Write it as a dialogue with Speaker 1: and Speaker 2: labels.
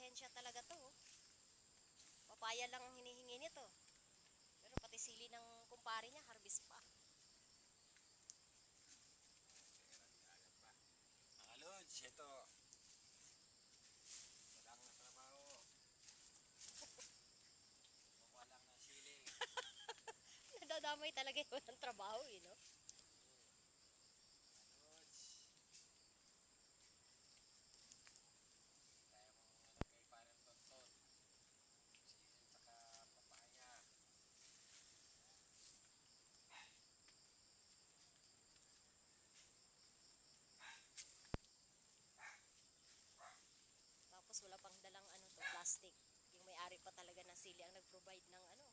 Speaker 1: ahensya talaga to. Oh. Papaya lang ang hinihingi nito. Pero pati sili ng kumpare niya, harvest pa.
Speaker 2: Mga lods, ito. Walang trabaho. Gumawa lang ng sili.
Speaker 1: Nadadamay talaga yun ng trabaho eh, no?
Speaker 2: Mga lods. Tayo mga kay parang tonton. Sili at saka papaya.
Speaker 1: Tapos wala pang dalang ano to, plastic. Yung may-ari pa talaga ng sili ang nag-provide ng ano,